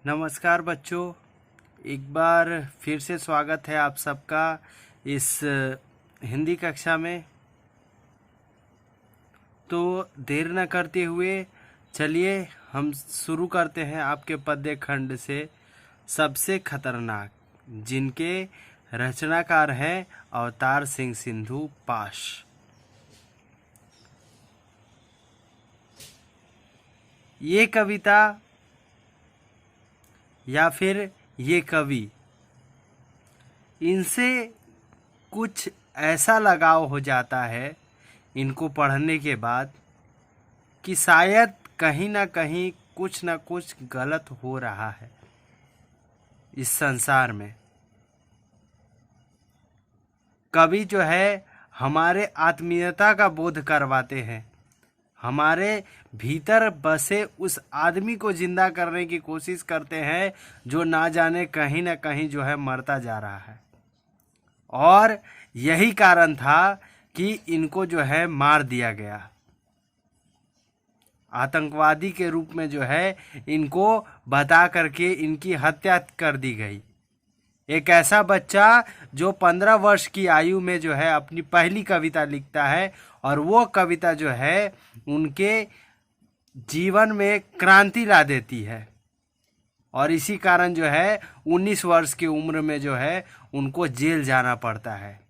नमस्कार बच्चों, एक बार फिर से स्वागत है आप सबका इस हिंदी कक्षा में। तो देर न करते हुए चलिए हम शुरू करते हैं आपके पद्य खंड से सबसे खतरनाक, जिनके रचनाकार हैं अवतार सिंह सिंधु पाश। ये कविता या फिर ये कवि, इनसे कुछ ऐसा लगाव हो जाता है इनको पढ़ने के बाद कि शायद कहीं ना कहीं कुछ ना कुछ गलत हो रहा है इस संसार में। कवि जो है हमारे आत्मीयता का बोध करवाते हैं, हमारे भीतर बसे उस आदमी को जिंदा करने की कोशिश करते हैं जो ना जाने कहीं ना कहीं जो है मरता जा रहा है। और यही कारण था कि इनको जो है मार दिया गया, आतंकवादी के रूप में जो है इनको बता करके इनकी हत्या कर दी गई। एक ऐसा बच्चा जो 15 वर्ष की आयु में जो है अपनी पहली कविता लिखता है और वो कविता जो है उनके जीवन में क्रांति ला देती है। और इसी कारण जो है 19 वर्ष की उम्र में जो है उनको जेल जाना पड़ता है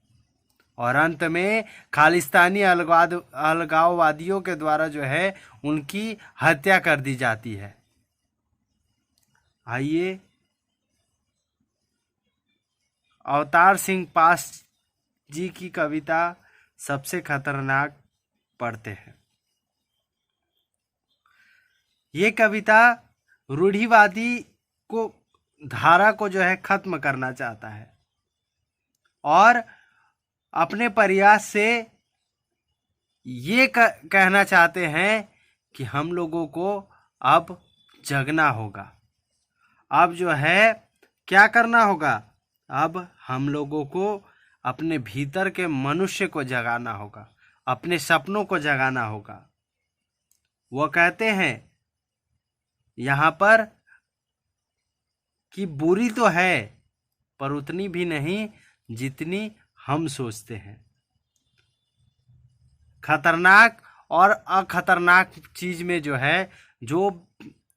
और अंत में खालिस्तानी अलगाववादियों के द्वारा जो है उनकी हत्या कर दी जाती है। आइए अवतार सिंह पाश जी की कविता सबसे खतरनाक पढ़ते हैं। ये कविता रूढ़िवादी को धारा को जो है खत्म करना चाहता है और अपने प्रयास से ये कहना चाहते हैं कि हम लोगों को अब जगना होगा। अब जो है क्या करना होगा, अब हम लोगों को अपने भीतर के मनुष्य को जगाना होगा, अपने सपनों को जगाना होगा। वो कहते हैं यहाँ पर कि बुरी तो है पर उतनी भी नहीं जितनी हम सोचते हैं। खतरनाक और अखतरनाक चीज में जो है, जो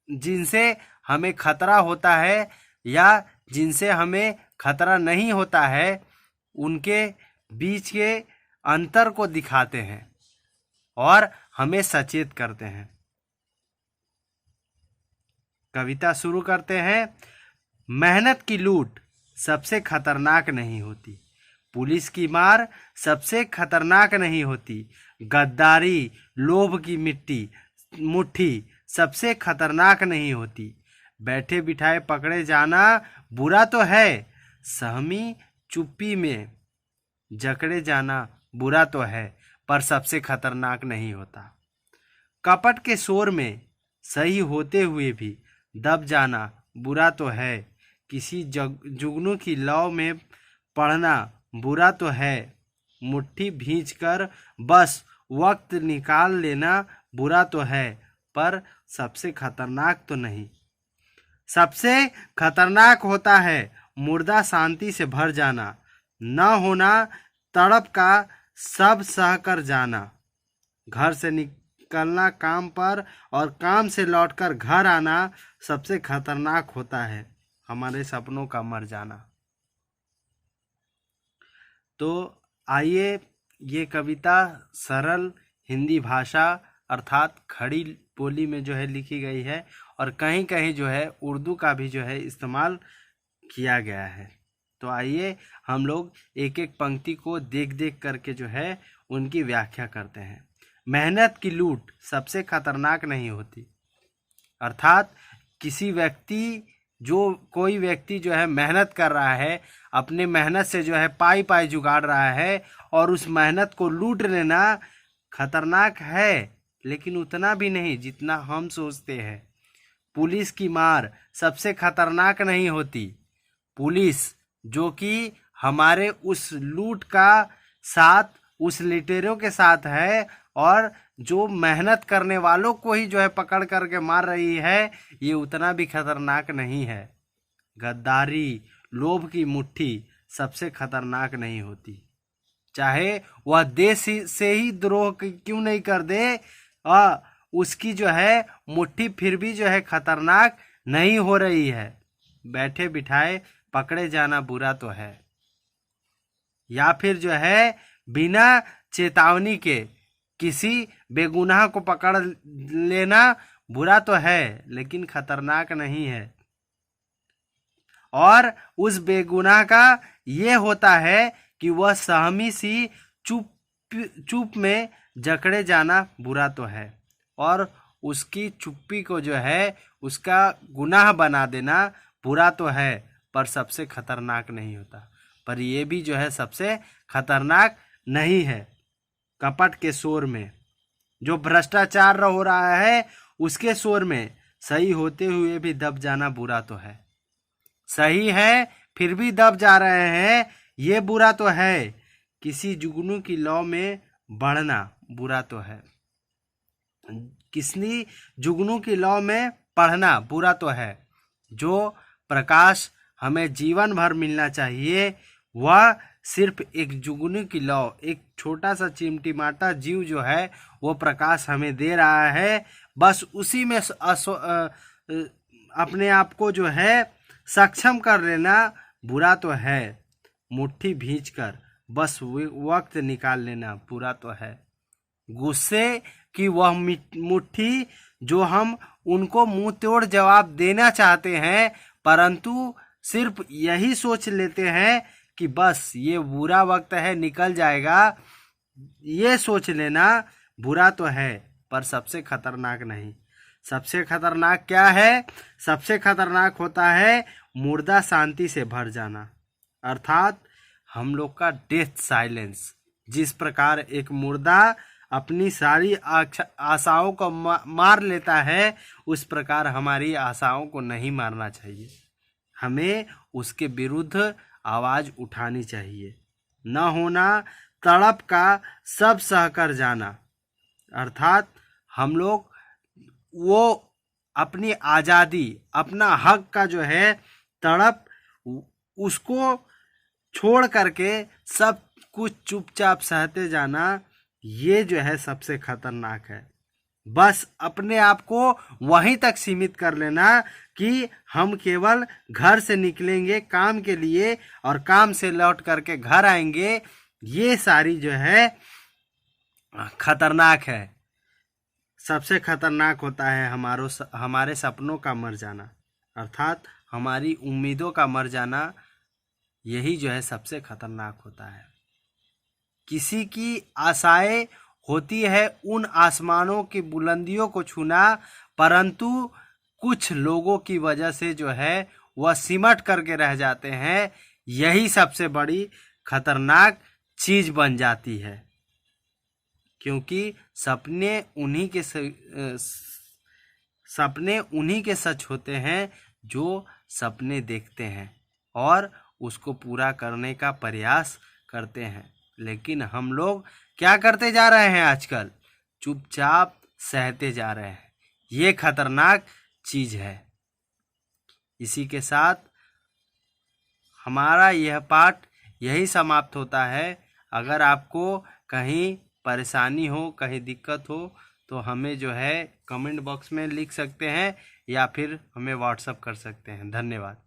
जिनसे हमें खतरा होता है या जिनसे हमें खतरा नहीं होता है, उनके बीच के अंतर को दिखाते हैं और हमें सचेत करते हैं। कविता शुरू करते हैं। मेहनत की लूट सबसे खतरनाक नहीं होती, पुलिस की मार सबसे खतरनाक नहीं होती, गद्दारी लोभ की मुट्ठी सबसे खतरनाक नहीं होती, बैठे बिठाए पकड़े जाना बुरा तो है, सहमी चुप्पी में जकड़े जाना बुरा तो है पर सबसे खतरनाक नहीं होता, कपट के शोर में सही होते हुए भी दब जाना बुरा तो है, किसी जुगनू की लौ में पढ़ना बुरा तो है, मुट्ठी भींच कर बस वक्त निकाल लेना बुरा तो है पर सबसे खतरनाक तो नहीं। सबसे खतरनाक होता है मुर्दा शांति से भर जाना, न होना तड़प का सब सह कर जाना, घर से निकलना काम पर और काम से लौटकर घर आना सबसे खतरनाक होता है हमारे सपनों का मर जाना। तो आइए, ये कविता सरल हिंदी भाषा अर्थात खड़ी बोली में जो है लिखी गई है और कहीं कहीं जो है उर्दू का भी जो है इस्तेमाल किया गया है। तो आइए हम लोग एक एक पंक्ति को देख देख करके जो है उनकी व्याख्या करते हैं। मेहनत की लूट सबसे खतरनाक नहीं होती, अर्थात कोई व्यक्ति जो है मेहनत कर रहा है, अपने मेहनत से जो है पाई जुगाड़ रहा है और उस मेहनत को लूट लेना खतरनाक है, लेकिन उतना भी नहीं जितना हम सोचते हैं। पुलिस की मार सबसे खतरनाक नहीं होती, पुलिस जो कि हमारे उस लूट का साथ उस लुटेरों के साथ है और जो मेहनत करने वालों को ही जो है पकड़ करके मार रही है, ये उतना भी खतरनाक नहीं है। गद्दारी, लोभ की मुट्ठी सबसे खतरनाक नहीं होती। चाहे वह देश से ही द्रोह क्यों नहीं कर दे, उसकी जो है मुट्ठी फिर भी जो है खतरनाक नहीं हो रही है। बैठे बिठाए पकड़े जाना बुरा तो है, या फिर जो है बिना चेतावनी के किसी बेगुनाह को पकड़ लेना बुरा तो है, लेकिन खतरनाक नहीं है। और उस बेगुनाह का ये होता है कि वह सहमी सी चुप में जकड़े जाना बुरा तो है, और उसकी चुप्पी को जो है उसका गुनाह बना देना बुरा तो है, पर सबसे खतरनाक नहीं होता। पर ये भी जो है सबसे खतरनाक नहीं है। कपट के शोर में, जो भ्रष्टाचार हो रहा है उसके शोर में सही होते हुए भी दब जाना बुरा तो है। सही है फिर भी दब जा रहे हैं, ये बुरा तो है। किसी जुगनू की लौ में बढ़ना बुरा तो है। किसी जुगनू की लौ में पढ़ना बुरा तो है। जो प्रकाश हमें जीवन भर मिलना चाहिए, वह सिर्फ एक जुगनू की लौ, एक छोटा सा चिमटिमाटा जीव जो है वो प्रकाश हमें दे रहा है। बस उसी में अपने आप को जो है सक्षम कर लेना बुरा तो है। मुट्ठी भींचकर बस वक्त निकाल लेना बुरा तो है। गुस्से की वह मुट्ठी जो हम उनको मुंह तोड़ जवाब देना चाहते हैं, परंतु सिर्फ यही सोच लेते हैं कि बस ये बुरा वक्त है, निकल जाएगा, ये सोच लेना बुरा तो है, पर सबसे खतरनाक नहीं। सबसे खतरनाक क्या है? सबसे खतरनाक होता है मुर्दा शांति से भर जाना, अर्थात हम लोग का डेथ साइलेंस। जिस प्रकार एक मुर्दा अपनी सारी आशाओं को मार लेता है, उस प्रकार हमारी आशाओं को नहीं मारना चाहिए। हमें उसके विरुद्ध आवाज उठानी चाहिए। न होना तड़प का सब सहकर जाना, अर्थात हम लोग वो अपनी आज़ादी, अपना हक का जो है तड़प, उसको छोड़ करके सब कुछ चुपचाप सहते जाना, ये जो है सबसे खतरनाक है। बस अपने आप को वहीं तक सीमित कर लेना कि हम केवल घर से निकलेंगे काम के लिए और काम से लौट करके घर आएंगे, ये सारी जो है खतरनाक है। सबसे खतरनाक होता है हमारे सपनों का मर जाना, अर्थात हमारी उम्मीदों का मर जाना, यही जो है सबसे खतरनाक होता है। किसी की आशाएं होती है उन आसमानों की बुलंदियों को छूना, परंतु कुछ लोगों की वजह से जो है वह सिमट करके रह जाते हैं, यही सबसे बड़ी खतरनाक चीज बन जाती है। क्योंकि सपने उन्हीं के सच होते हैं जो सपने देखते हैं और उसको पूरा करने का प्रयास करते हैं। लेकिन हम लोग क्या करते जा रहे हैं आजकल? चुपचाप सहते जा रहे हैं। ये खतरनाक चीज है। इसी के साथ हमारा यह पाठ यही समाप्त होता है। अगर आपको कहीं परेशानी हो, कहीं दिक्कत हो, तो हमें जो है कमेंट बॉक्स में लिख सकते हैं या फिर हमें व्हाट्सएप कर सकते हैं। धन्यवाद।